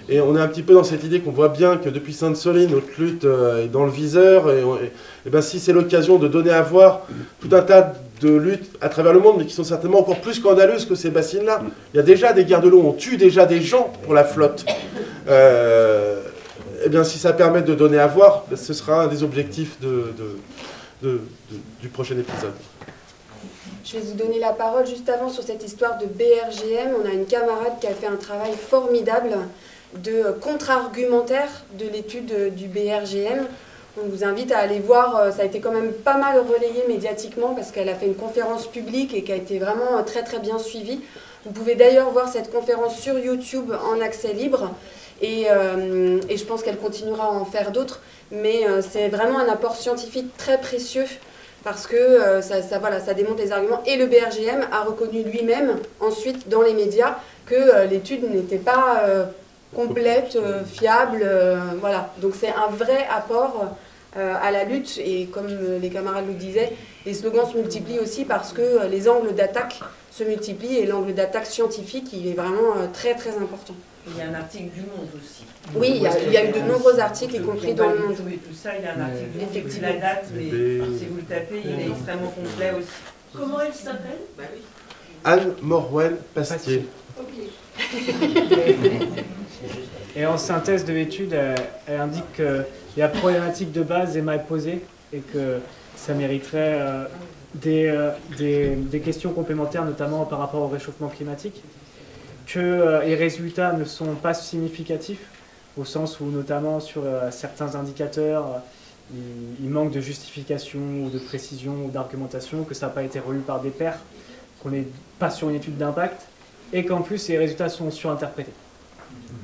Et on est un petit peu dans cette idée qu'on voit bien que depuis Sainte-Soline, notre lutte est dans le viseur. Et ben si c'est l'occasion de donner à voir tout un tas de luttes à travers le monde, mais qui sont certainement encore plus scandaleuses que ces bassines-là. Il y a déjà des guerres de l'eau, on tue déjà des gens pour la flotte. Et bien si ça permet de donner à voir, ce sera un des objectifs du prochain épisode. Je vais vous donner la parole juste avant sur cette histoire de BRGM. On a une camarade qui a fait un travail formidable de contre-argumentaire de l'étude du BRGM. On vous invite à aller voir, ça a été quand même pas mal relayé médiatiquement parce qu'elle a fait une conférence publique et qui a été vraiment très très bien suivie. Vous pouvez d'ailleurs voir cette conférence sur YouTube en accès libre et je pense qu'elle continuera à en faire d'autres, mais c'est vraiment un apport scientifique très précieux parce que ça démontre les arguments et le BRGM a reconnu lui-même ensuite dans les médias que l'étude n'était pas complète, fiable, voilà. Donc c'est un vrai apport à la lutte et comme les camarades le disaient, les slogans se multiplient aussi parce que les angles d'attaque se multiplient et l'angle d'attaque scientifique il est vraiment très très important. Il y a un article du Monde aussi. Oui, il y a eu de nombreux articles, y compris dans le Monde. Et tout ça, il y a un article du Monde, effectivement. La date, mais si vous le tapez, il est extrêmement complet aussi. Comment elle s'appelle? Anne Morwell-Pastier. Et en synthèse de l'étude, elle indique que la problématique de base est mal posée et que ça mériterait des questions complémentaires, notamment par rapport au réchauffement climatique, que les résultats ne sont pas significatifs au sens où notamment sur certains indicateurs, il manque de justification ou de précision ou d'argumentation, que ça n'a pas été relu par des pairs, qu'on n'est pas sur une étude d'impact, et qu'en plus les résultats sont surinterprétés.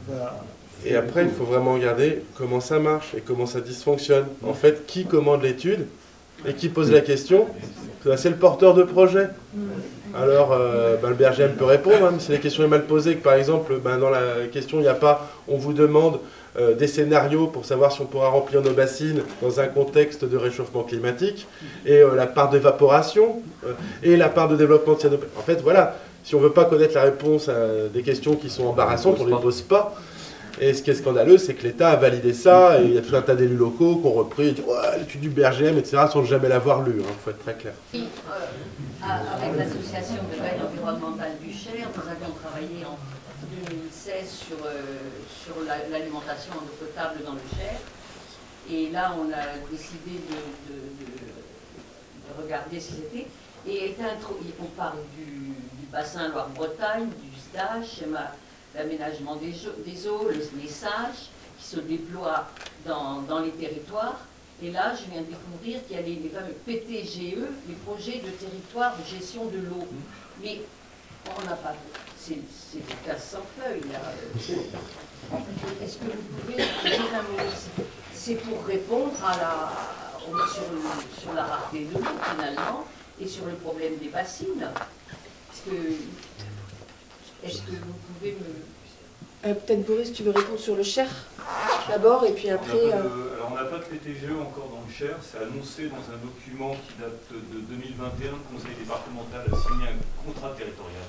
Voilà. Et après, il faut vraiment regarder comment ça marche et comment ça dysfonctionne. En fait, qui commande l'étude et qui pose la question, c'est le porteur de projet. Alors, le BRGM peut répondre, hein, mais si la question est mal posée, que par exemple, dans la question, il n'y a pas, on vous demande des scénarios pour savoir si on pourra remplir nos bassines dans un contexte de réchauffement climatique, et la part d'évaporation, et la part de développement de cyanobactéries. En fait, voilà, si on ne veut pas connaître la réponse à des questions qui sont embarrassantes, on ne les pose pas. Et ce qui est scandaleux, c'est que l'État a validé ça, et il y a tout un tas d'élus locaux qui ont repris, et dit ouais, l'étude du BRGM, etc., sans jamais l'avoir lu, il faut être très clair. Oui, avec l'association de veille environnementale du Cher, nous avions travaillé en 2016 sur l'alimentation en eau potable dans le Cher. Et là, on a décidé de regarder ce qu'ils étaient. Et on parle du bassin Loire-Bretagne, du SDACH, l'aménagement des eaux, les SAGE, qui se déploient dans les territoires. Et là, je viens de découvrir qu'il y a les fameux PTGE, les projets de territoire de gestion de l'eau. Mais on n'a pas... C'est des cases sans feuilles, là. Est-ce que vous pouvez dire un mot aussi? C'est pour répondre sur la rareté de l'eau, finalement, et sur le problème des bassines. Est-ce que vous pouvez me... Peut-être Boris, tu veux répondre sur le Cher d'abord, et puis après... Alors on n'a pas de PTGE encore dans le Cher, c'est annoncé dans un document qui date de 2021, le Conseil départemental a signé un contrat territorial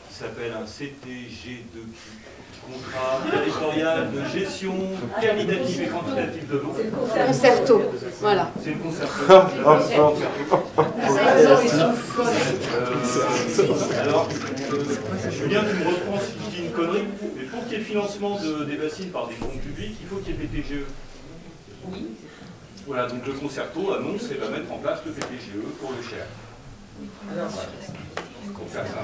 qui s'appelle un CTG2Q, contrat territorial de gestion qualitative et quantitative de l'eau. C'est le concerto, voilà. C'est le concerto. Alors, Julien, tu me reprends si tu dis une connerie, mais pour qu'il y ait le financement des bassines par des fonds publics, il faut qu'il y ait PTGE. Oui. Voilà, donc le concerto annonce et va mettre en place le PTGE pour le Cher. Alors, pour faire ça.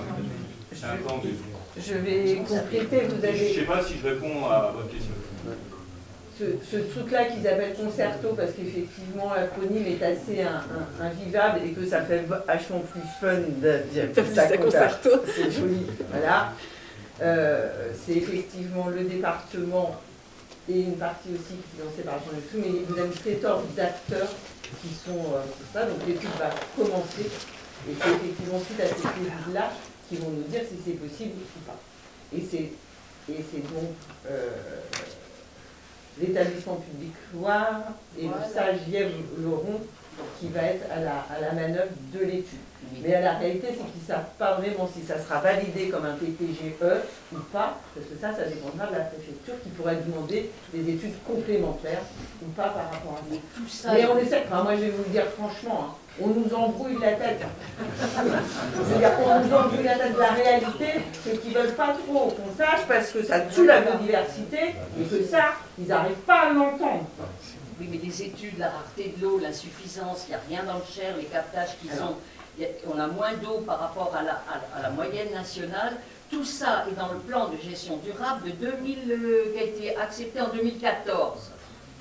Je vais compléter, vous avez... Je ne sais pas si je réponds à votre question. Ce truc-là qu'ils appellent concerto, parce qu'effectivement l'acronyme est assez invivable et que ça fait vachement plus fun de dire que ça concerto. C'est joli, voilà. C'est effectivement le département et une partie aussi qui est financée par la Chambre de tout, mais vous avez une pléthore d'acteurs qui sont pour ça, donc l'étude va commencer et c'est effectivement suite à cette étude-là qui vont nous dire si c'est possible ou pas. Et c'est donc l'établissement public Loire et le SAGE Yèvre-Laurent qui va être à la manœuvre de l'étude. Mais la réalité, c'est qu'ils ne savent pas vraiment si ça sera validé comme un PTGE ou pas, parce que ça dépendra de la préfecture qui pourrait demander des études complémentaires ou pas par rapport à ça. Mais on essaie, moi je vais vous le dire franchement, on nous embrouille la tête. C'est-à-dire qu'on nous embrouille la tête de la réalité, c'est qu'ils ne veulent pas trop qu'on sache parce que ça tue la biodiversité et que ça, ils n'arrivent pas à l'entendre. Oui, mais les études, la rareté de l'eau, l'insuffisance, il n'y a rien dans le Cher, les captages qui sont... On a moins d'eau par rapport à la moyenne nationale. Tout ça est dans le plan de gestion durable de 2000, qui a été accepté en 2014.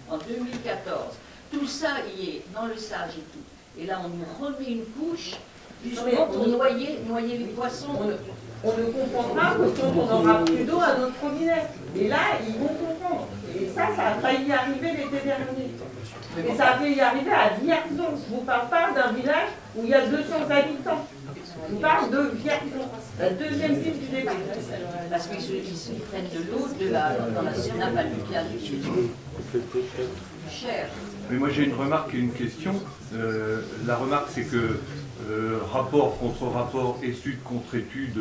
En 2014. Tout ça y est dans le SAGE et tout. Et là, on nous remet une couche justement pour noyer les poissons. On ne comprendra que quand on n'aura plus d'eau à notre robinet. Et là, ils vont comprendre. Et ça a failli y arriver l'été dernier. Et ça a failli y arriver à Vierzon. Je ne vous parle pas d'un village où il y a 200 habitants. Je vous parle de Vierzon, la deuxième ville du département. Parce qu'ils prennent de l'eau dans la nappe alluviale du Cher. Mais moi j'ai une remarque et une question. La remarque c'est que rapport contre rapport, étude contre étude,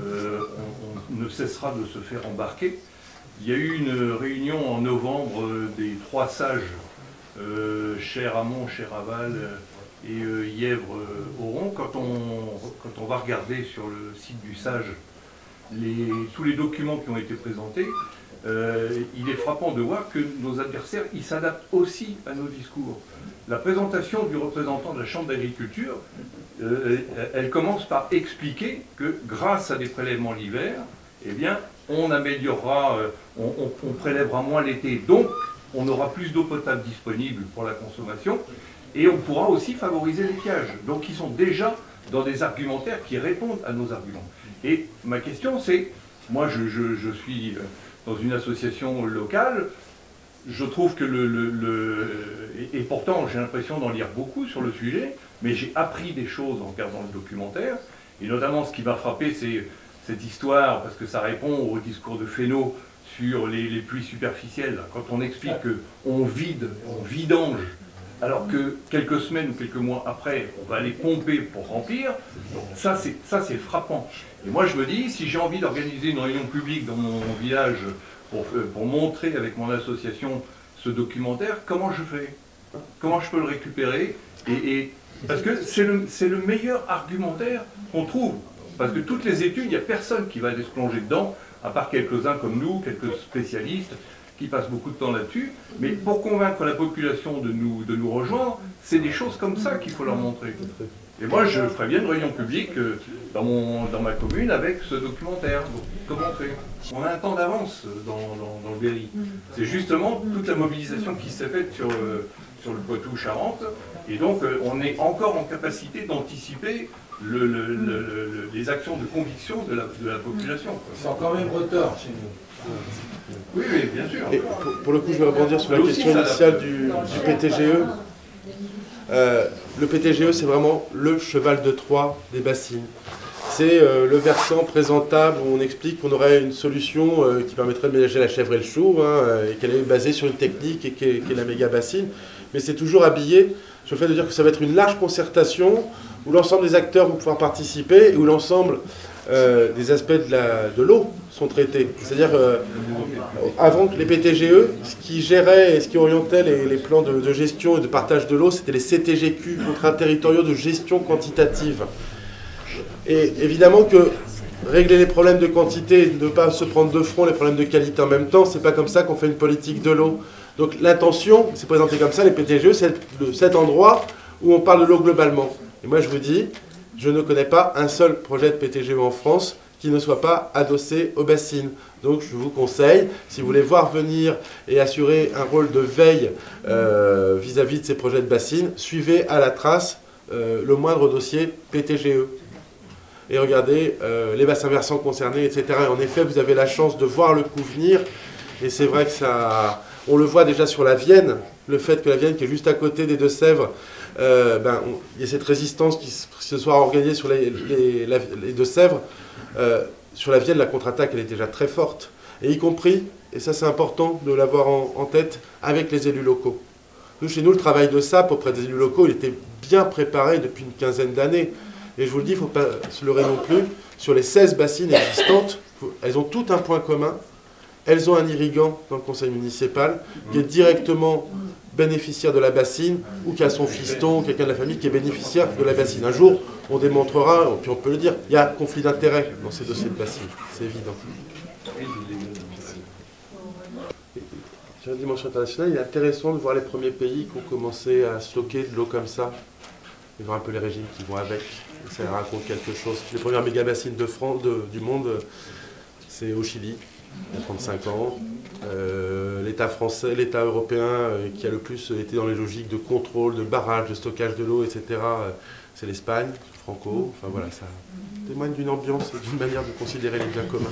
on ne cessera de se faire embarquer. Il y a eu une réunion en novembre des 3 sages, Cher-Amont, Cher-Aval et Yèvre-Oron. Quand on va regarder sur le site du SAGE tous les documents qui ont été présentés, il est frappant de voir que nos adversaires, ils s'adaptent aussi à nos discours. La présentation du représentant de la Chambre d'agriculture, elle commence par expliquer que grâce à des prélèvements l'hiver, eh bien, on améliorera, on prélèvera moins l'été, donc on aura plus d'eau potable disponible pour la consommation, et on pourra aussi favoriser l'étiage. Donc ils sont déjà dans des argumentaires qui répondent à nos arguments. Et ma question c'est, moi je suis dans une association locale, je trouve que et pourtant j'ai l'impression d'en lire beaucoup sur le sujet, mais j'ai appris des choses en regardant le documentaire, et notamment ce qui m'a frappé c'est cette histoire, parce que ça répond au discours de Fesneau sur les pluies superficielles, quand on explique qu'on vide, on vidange, alors que quelques semaines ou quelques mois après, on va aller pomper pour remplir, ça c'est frappant. Et moi je me dis, si j'ai envie d'organiser une réunion publique dans mon village pour montrer avec mon association ce documentaire, comment je fais? Comment je peux le récupérer? Parce que c'est le meilleur argumentaire qu'on trouve. Parce que toutes les études, il n'y a personne qui va aller se plonger dedans, à part quelques-uns comme nous, quelques spécialistes, qui passent beaucoup de temps là-dessus. Mais pour convaincre la population de nous rejoindre, c'est des choses comme ça qu'il faut leur montrer. Et moi, je ferais bien une réunion publique dans ma commune avec ce documentaire. Donc, comment on fait? On a un temps d'avance dans le Berry. C'est justement toute la mobilisation qui s'est faite sur le Poitou-Charentes. Et donc, on est encore en capacité d'anticiper les actions de conviction de la population. C'est encore même retard chez nous. Oui, bien sûr. Et pour le coup, je vais rebondir sur la question initiale du PTGE. Le PTGE, c'est vraiment le cheval de Troie des bassines. C'est le versant présentable où on explique qu'on aurait une solution qui permettrait de ménager la chèvre et le chou, et qu'elle est basée sur une technique et qui est la méga bassine. Mais c'est toujours habillé sur le fait de dire que ça va être une large concertation où l'ensemble des acteurs vont pouvoir participer et où l'ensemble des aspects de l'eau sont traités. C'est-à-dire, avant que les PTGE, ce qui gérait et ce qui orientait les plans de gestion et de partage de l'eau, c'était les CTGQ, contrats territoriaux de gestion quantitative. Et évidemment que régler les problèmes de quantité, ne pas se prendre de front les problèmes de qualité en même temps, c'est pas comme ça qu'on fait une politique de l'eau. Donc l'intention, c'est présenté comme ça, les PTGE, c'est cet endroit où on parle de l'eau globalement. Et moi je vous dis, je ne connais pas un seul projet de PTGE en France qui ne soit pas adossé aux bassines. Donc je vous conseille, si vous voulez voir venir et assurer un rôle de veille vis-à-vis de ces projets de bassines, suivez à la trace le moindre dossier PTGE. Et regardez les bassins versants concernés, etc. Et en effet, vous avez la chance de voir le coup venir. Et c'est vrai que ça... On le voit déjà sur la Vienne, le fait que la Vienne, qui est juste à côté des Deux-Sèvres, il y a cette résistance qui se soit organisée sur les Deux-Sèvres. Sur la Vienne, la contre-attaque, elle est déjà très forte. Et y compris, et ça c'est important de l'avoir en tête, avec les élus locaux. Nous, chez nous, le travail de SAP auprès des élus locaux, il était bien préparé depuis une quinzaine d'années. Et je vous le dis, il ne faut pas se leurrer non plus. Sur les 16 bassines existantes, elles ont toutes un point commun. Elles ont un irrigant dans le conseil municipal qui est directement bénéficiaire de la bassine ou qui a son fiston, quelqu'un de la famille qui est bénéficiaire de la bassine. Un jour, on démontrera, puis on peut le dire, il y a conflit d'intérêt dans ces dossiers de bassine. C'est évident. Sur la dimension internationale, il est intéressant de voir les premiers pays qui ont commencé à stocker de l'eau comme ça. Et voir un peu les régimes qui vont avec. Ça raconte quelque chose. Les premières méga-bassines du monde, c'est au Chili. Il y a 35 ans. L'État français, l'État européen qui a le plus été dans les logiques de contrôle, de barrage, de stockage de l'eau, etc., c'est l'Espagne, Franco. Enfin voilà, ça témoigne d'une ambiance et d'une manière de considérer les biens communs.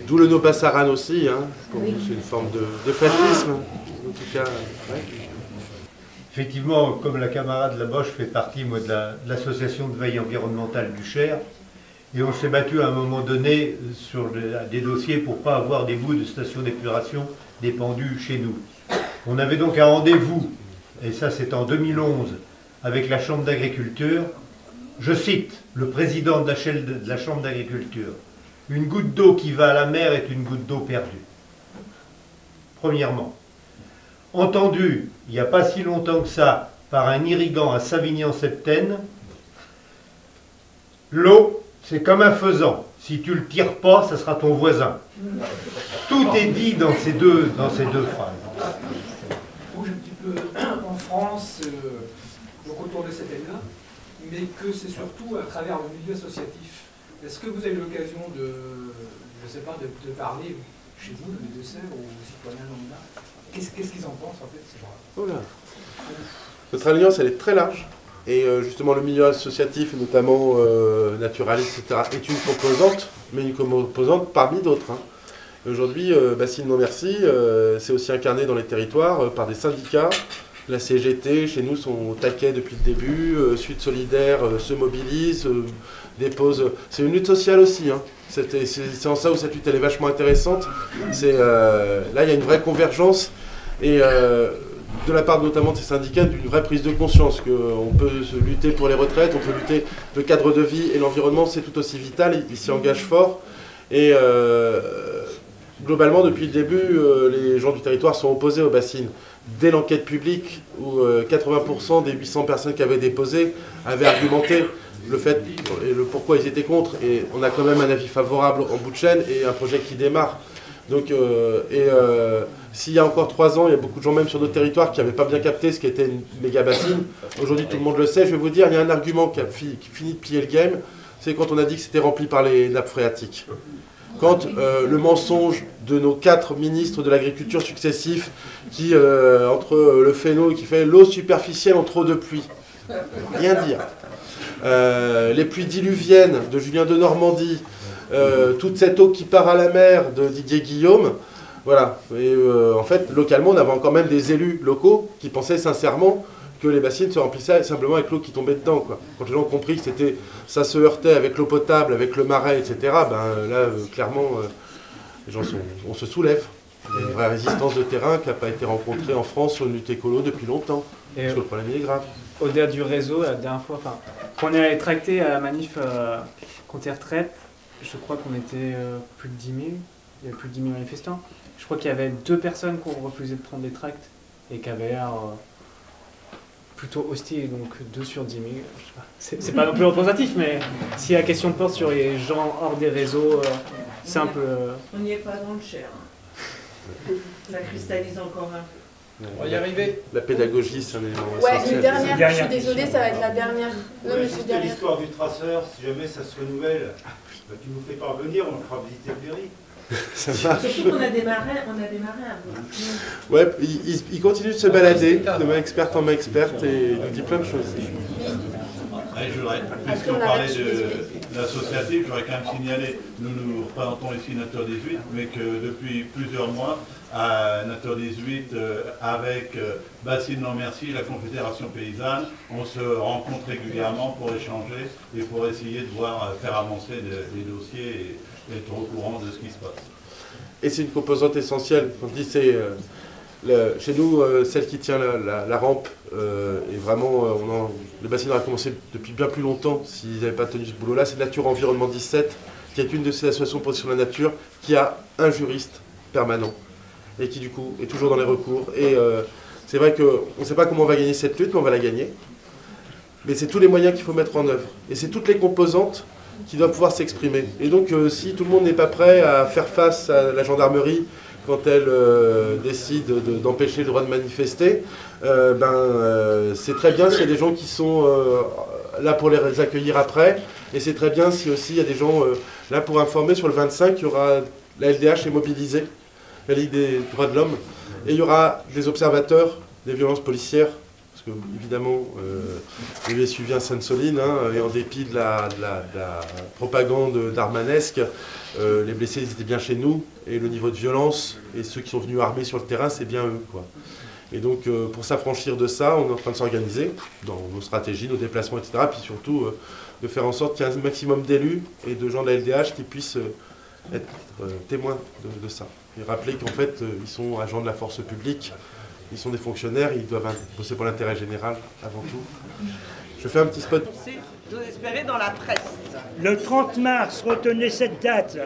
D'où le Nobassaran aussi, pour nous c'est une forme de fatisme. En tout cas, ouais. Effectivement, comme la camarade Laboche fait partie, moi, de l'association de veille environnementale du Cher, et on s'est battu à un moment donné sur des dossiers pour ne pas avoir des bouts de stations d'épuration dépendus chez nous. On avait donc un rendez-vous, et ça c'est en 2011, avec la Chambre d'agriculture. Je cite le président de la Chambre d'agriculture. « Une goutte d'eau qui va à la mer est une goutte d'eau perdue. » Premièrement. Entendu, il n'y a pas si longtemps que ça, par un irrigant à Savigny-en-Septenne, l'eau, c'est comme un faisan. Si tu ne le tires pas, ça sera ton voisin. Tout est dit dans ces deux phrases. Bouge un petit peu en France, donc autour de cette thème-là, mais que c'est surtout à travers le milieu associatif Est-ce que vous avez eu l'occasion de, je sais pas, de parler chez vous, le médecin, aux citoyens lambda? Qu'est-ce qu'ils en pensent en fait? Oh là. Notre alliance, elle est très large. Et justement, le milieu associatif, notamment naturaliste, etc., est une composante, mais une composante parmi d'autres. Hein. Aujourd'hui, Bassine Non Merci, c'est aussi incarné dans les territoires par des syndicats. La CGT, chez nous, sont au taquet depuis le début. Suite Solidaire se mobilise, dépose. C'est une lutte sociale aussi. Hein. C'est en ça où cette lutte elle est vachement intéressante. Là, il y a une vraie convergence. Et de la part notamment de ces syndicats, d'une vraie prise de conscience qu'on peut lutter pour les retraites, on peut lutter le cadre de vie et l'environnement, c'est tout aussi vital. Ils s'y engagent fort. Et globalement, depuis le début, les gens du territoire sont opposés aux bassines. Dès l'enquête publique, où 80% des 800 personnes qui avaient déposé avaient argumenté le fait et le pourquoi ils étaient contre. Et on a quand même un avis favorable en bout de chaîne et un projet qui démarre. Donc, s'il y a encore 3 ans, il y a beaucoup de gens même sur notre territoire qui n'avaient pas bien capté ce qu'était une méga bassine. Aujourd'hui, tout le monde le sait. Je vais vous dire, il y a un argument qui finit de piller le game, c'est quand on a dit que c'était rempli par les nappes phréatiques. Quand le mensonge de nos 4 ministres de l'agriculture successifs, qui, entre le phéno qui fait l'eau superficielle en trop de pluie, rien dire. Les pluies diluviennes de Julien de Normandie, toute cette eau qui part à la mer de Didier Guillaume, voilà. Et en fait, localement, on avait encore même des élus locaux qui pensaient sincèrement que les bassines se remplissaient simplement avec l'eau qui tombait dedans, quoi. Quand les gens ont compris que ça se heurtait avec l'eau potable, avec le marais, etc., ben là, clairement, les gens on se soulève. Il y a une vraie résistance de terrain qui n'a pas été rencontrée en France sur une lutte écolo depuis longtemps. Et parce que le problème il est grave. Au-delà du réseau, la dernière fois, quand on est allé tracter à la manif contre les retraites, je crois qu'on était plus de 10 000. Il y avait plus de 10 000 manifestants. Je crois qu'il y avait 2 personnes qui ont refusé de prendre des tracts et qui avaient l'air plutôt hostiles, donc 2 sur 10 000. C'est pas non plus représentatif, mais si la question porte sur les gens hors des réseaux, c'est un peu... On n'y est pas dans le Cher. Ça cristallise encore un peu. On va y arriver. La pédagogie, c'est un élément Une essentiel. dernière, je suis désolée, ça va être la dernière. Non, monsieur, juste derrière. l'histoire du traceur, si jamais ça se renouvelle, tu nous fais parvenir, on le fera visiter le Berry. Ça marche. Surtout qu'on a démarré à vous. Ouais, il continue de se balader de main experte en main experte et il nous dit plein de choses. Je voudrais, puisqu'on parlait de l'associatif, je voudrais quand même signaler, nous représentons ici Nature 18, mais que depuis plusieurs mois, à Nature 18, avec Bassine Non Merci, la Confédération Paysanne, on se rencontre régulièrement pour échanger et pour essayer de faire avancer des dossiers et être au courant de ce qui se passe. Et c'est une composante essentielle. Quand je dis c'est chez nous, celle qui tient la rampe, et vraiment, le bassin aurait commencé depuis bien plus longtemps s'ils n'avaient pas tenu ce boulot-là. C'est Nature Environnement 17, qui est une de ces associations de protection de la nature, qui a un juriste permanent, et qui du coup est toujours dans les recours. Et c'est vrai qu'on ne sait pas comment on va gagner cette lutte, mais on va la gagner. Mais c'est tous les moyens qu'il faut mettre en œuvre. Et c'est toutes les composantes qui doivent pouvoir s'exprimer. Et donc, si tout le monde n'est pas prêt à faire face à la gendarmerie quand elle décide d'empêcher le droit de manifester, c'est très bien s'il y a des gens qui sont là pour les accueillir après. Et c'est très bien si aussi il y a des gens là pour informer. Sur le 25, il y aura la LDH est mobilisée, la Ligue des droits de l'homme, et il y aura des observateurs des violences policières. Parce que, évidemment, je l'ai suivi à Sainte-Soline, et en dépit de la propagande darmanesque, les blessés ils étaient bien chez nous, et le niveau de violence, et ceux qui sont venus armés sur le terrain, c'est bien eux, quoi. Et donc, pour s'affranchir de ça, on est en train de s'organiser dans nos stratégies, nos déplacements, etc. Puis surtout, de faire en sorte qu'il y ait un maximum d'élus et de gens de la LDH qui puissent être témoins de ça. Et rappeler qu'en fait, ils sont agents de la force publique. Ils sont des fonctionnaires, ils doivent bosser pour l'intérêt général avant tout. Je fais un petit spot. Vous espérez dans la presse. Le 30 mars, retenez cette date.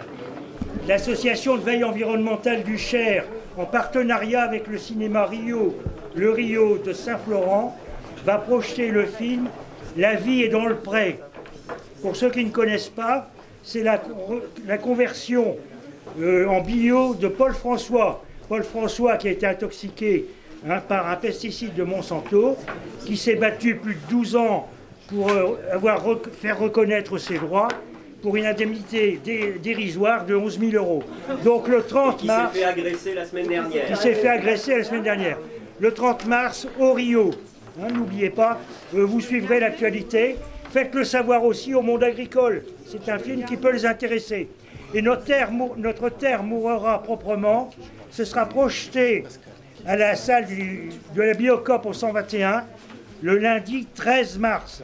L'association de veille environnementale du Cher, en partenariat avec le cinéma Rio, le Rio de Saint-Florent, va projeter le film La vie est dans le pré. Pour ceux qui ne connaissent pas, c'est la conversion en bio de Paul François. Paul François qui a été intoxiqué par un pesticide de Monsanto, qui s'est battu plus de 12 ans pour faire reconnaître ses droits, pour une indemnité dérisoire de 11 000 €. Donc le 30 mars... Qui s'est fait agresser la semaine dernière. Qui s'est fait agresser la semaine dernière. Le 30 mars, au Rio. Hein, n'oubliez pas, vous suivrez l'actualité. Faites-le savoir aussi au monde agricole. C'est un film qui peut les intéresser. Et notre terre mourra proprement. Ce sera projeté à la salle de la Biocop au 121 le lundi 13 mars.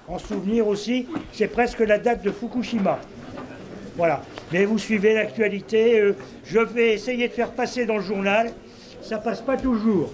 En souvenir aussi, c'est presque la date de Fukushima. Voilà. Mais vous suivez l'actualité. Je vais essayer de faire passer dans le journal. Ça passe pas toujours.